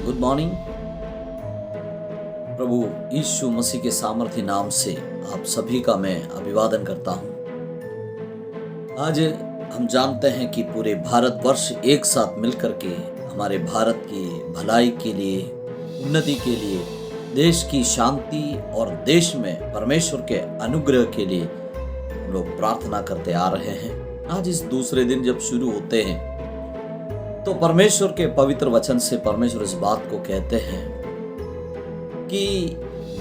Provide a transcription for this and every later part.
Good morning. प्रभु यीशु मसीह के सामर्थ्य नाम से आप सभी का मैं अभिवादन करता हूं। आज हम जानते हैं कि पूरे भारतवर्ष एक साथ मिलकर के हमारे भारत की भलाई के लिए, उन्नति के लिए, देश की शांति और देश में परमेश्वर के अनुग्रह के लिए हम लोग प्रार्थना करते आ रहे हैं। आज इस दूसरे दिन जब शुरू होते हैं तो परमेश्वर के पवित्र वचन से परमेश्वर इस बात को कहते हैं कि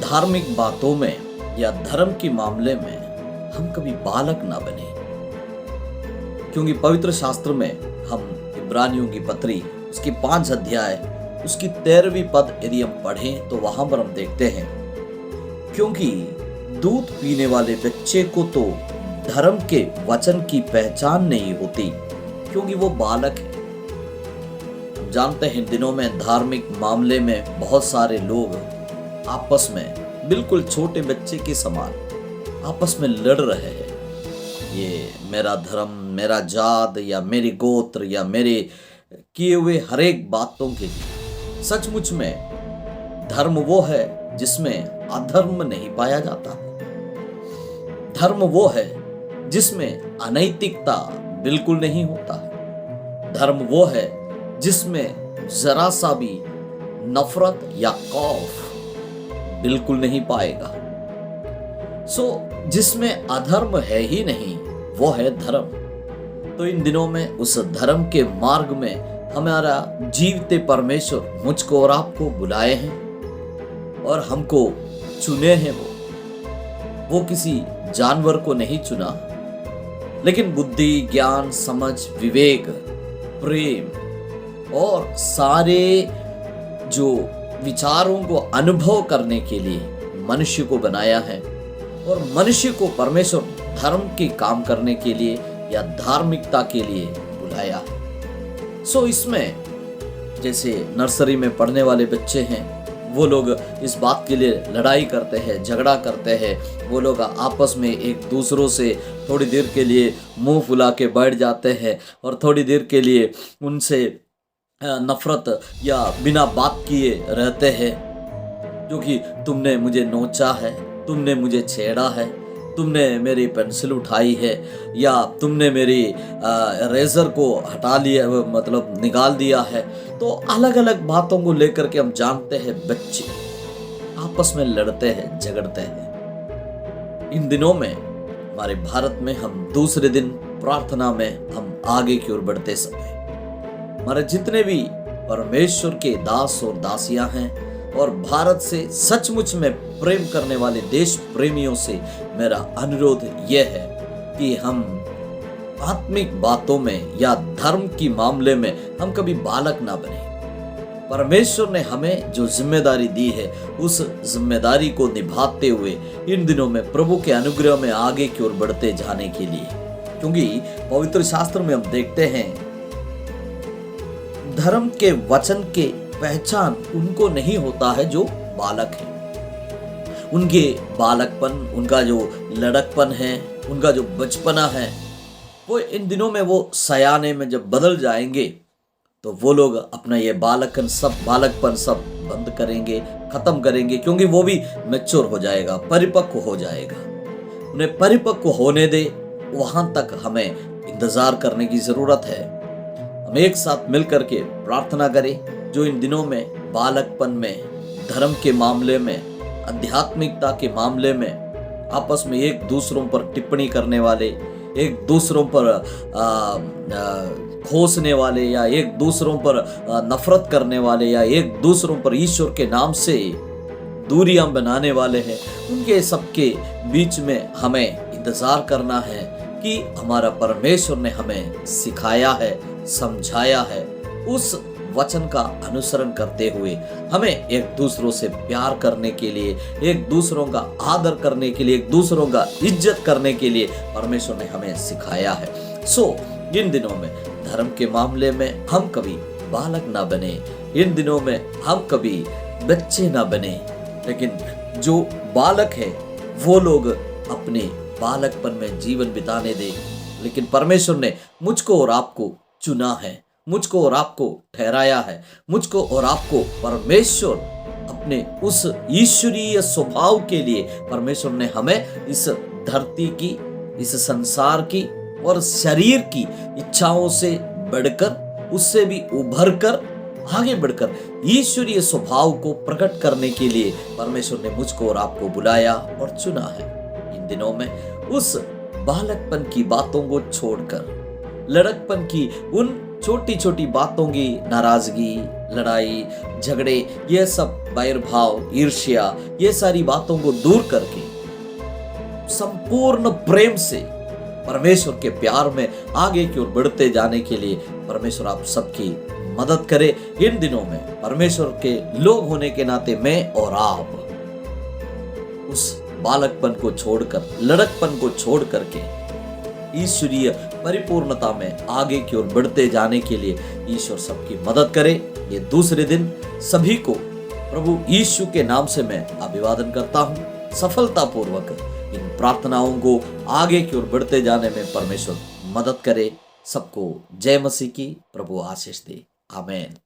धार्मिक बातों में या धर्म के मामले में हम कभी बालक ना बने, क्योंकि पवित्र शास्त्र में हम इब्रानियों की पत्री उसकी 5 अध्याय उसकी 13वीं पद यदि हम पढ़ें तो वहां पर हम देखते हैं, क्योंकि दूध पीने वाले बच्चे को तो धर्म के वचन की पहचान नहीं होती, क्योंकि वो बालक है। जानते हैं दिनों में धार्मिक मामले में बहुत सारे लोग आपस में बिल्कुल छोटे बच्चे के समान आपस में लड़ रहे हैं। ये मेरा धर्म, मेरा जात या मेरी गोत्र या मेरे किए हुए हर एक बातों के लिए। सचमुच में धर्म वो है जिसमें अधर्म नहीं पाया जाता। धर्म वो है जिसमें अनैतिकता बिल्कुल नहीं होता है। धर्म वो है जिसमें जरा सा भी नफरत या खौफ बिल्कुल नहीं पाएगा। जिसमें अधर्म है ही नहीं वो है धर्म। तो इन दिनों में उस धर्म के मार्ग में हमारा जीवते परमेश्वर मुझको और आपको बुलाए हैं और हमको चुने हैं। वो किसी जानवर को नहीं चुना, लेकिन बुद्धि, ज्ञान, समझ, विवेक, प्रेम और सारे जो विचारों को अनुभव करने के लिए मनुष्य को बनाया है और मनुष्य को परमेश्वर धर्म के काम करने के लिए या धार्मिकता के लिए बुलाया है। इसमें जैसे नर्सरी में पढ़ने वाले बच्चे हैं, वो लोग इस बात के लिए लड़ाई करते हैं, झगड़ा करते हैं। वो लोग आपस में एक दूसरों से थोड़ी देर के लिए मुंह फुला के बैठ जाते हैं और थोड़ी देर के लिए उनसे नफरत या बिना बात किए रहते हैं, क्योंकि तुमने मुझे नोचा है, तुमने मुझे छेड़ा है, तुमने मेरी पेंसिल उठाई है या तुमने मेरी रेजर को हटा लिया, मतलब निकाल दिया है। तो अलग अलग बातों को लेकर के हम जानते हैं बच्चे आपस में लड़ते हैं, झगड़ते हैं। इन दिनों में हमारे भारत में हम दूसरे दिन प्रार्थना में हम आगे की ओर बढ़ते समय हमारे जितने भी परमेश्वर के दास और दासियां हैं और भारत से सचमुच में प्रेम करने वाले देश प्रेमियों से मेरा अनुरोध यह है कि हम आत्मिक बातों में या धर्म की मामले में हम कभी बालक ना बने। परमेश्वर ने हमें जो जिम्मेदारी दी है उस जिम्मेदारी को निभाते हुए इन दिनों में प्रभु के अनुग्रह में आगे की ओर बढ़ते जाने के लिए, क्योंकि पवित्र शास्त्र में हम देखते हैं धर्म के वचन के पहचान उनको नहीं होता है जो बालक है। उनके बालकपन, उनका जो लड़कपन है, उनका जो बचपना है, वो इन दिनों में वो सयाने में जब बदल जाएंगे तो वो लोग अपना ये बालकपन सब बंद करेंगे, खत्म करेंगे, क्योंकि वो भी मैच्योर हो जाएगा, परिपक्व हो जाएगा। उन्हें परिपक्व होने दे, वहां तक हमें इंतजार करने की जरूरत है। हम एक साथ मिलकर के प्रार्थना करें। जो इन दिनों में बालकपन में, धर्म के मामले में, आध्यात्मिकता के मामले में आपस में एक दूसरों पर टिप्पणी करने वाले, एक दूसरों पर खोसने वाले या एक दूसरों पर नफरत करने वाले या एक दूसरों पर ईश्वर के नाम से दूरियां बनाने वाले हैं, उनके सबके बीच में हमें इंतजार करना है कि हमारा परमेश्वर ने हमें सिखाया है, समझाया है। उस वचन का अनुसरण करते हुए हमें एक दूसरों से प्यार करने के लिए, एक दूसरों का आदर करने के लिए, एक दूसरों का इज्जत करने के लिए परमेश्वर ने हमें सिखाया है। इन दिनों में धर्म के मामले में हम कभी बालक ना बने, इन दिनों में हम कभी बच्चे ना बने, लेकिन जो बालक है वो लोग अपने बालकपन में जीवन बिताने दे। लेकिन परमेश्वर ने मुझको और आपको चुना है मुझको और आपको ठहराया है, मुझको और आपको परमेश्वर अपने उस ईश्वरीय स्वभाव के लिए परमेश्वर ने हमें इस धरती की, इस संसार की और शरीर की इच्छाओं से बढ़कर, उससे भी उभर कर आगे बढ़कर ईश्वरीय स्वभाव को प्रकट करने के लिए परमेश्वर ने मुझको और आपको बुलाया और चुना है। इन दिनों में उस बालकपन की बातों को छोड़कर, लड़कपन की उन छोटी छोटी बातों की, नाराजगी, लड़ाई झगड़े, ये सब वैरभाव, ईर्ष्या, ये सारी बातों को दूर करके संपूर्ण प्रेम से परमेश्वर के प्यार में आगे की ओर बढ़ते जाने के लिए परमेश्वर आप सबकी मदद करे। इन दिनों में परमेश्वर के लोग होने के नाते मैं और आप उस बालकपन को छोड़कर, लड़कपन को छोड़ करके ईश्वरीय परिपूर्णता में आगे की ओर बढ़ते जाने के लिए ईश्वर सबकी मदद करे। ये दूसरे दिन सभी को प्रभु यीशु के नाम से मैं अभिवादन करता हूँ। सफलतापूर्वक इन प्रार्थनाओं को आगे की ओर बढ़ते जाने में परमेश्वर मदद करे। सबको जय मसीह की, प्रभु आशीष दे। आमीन।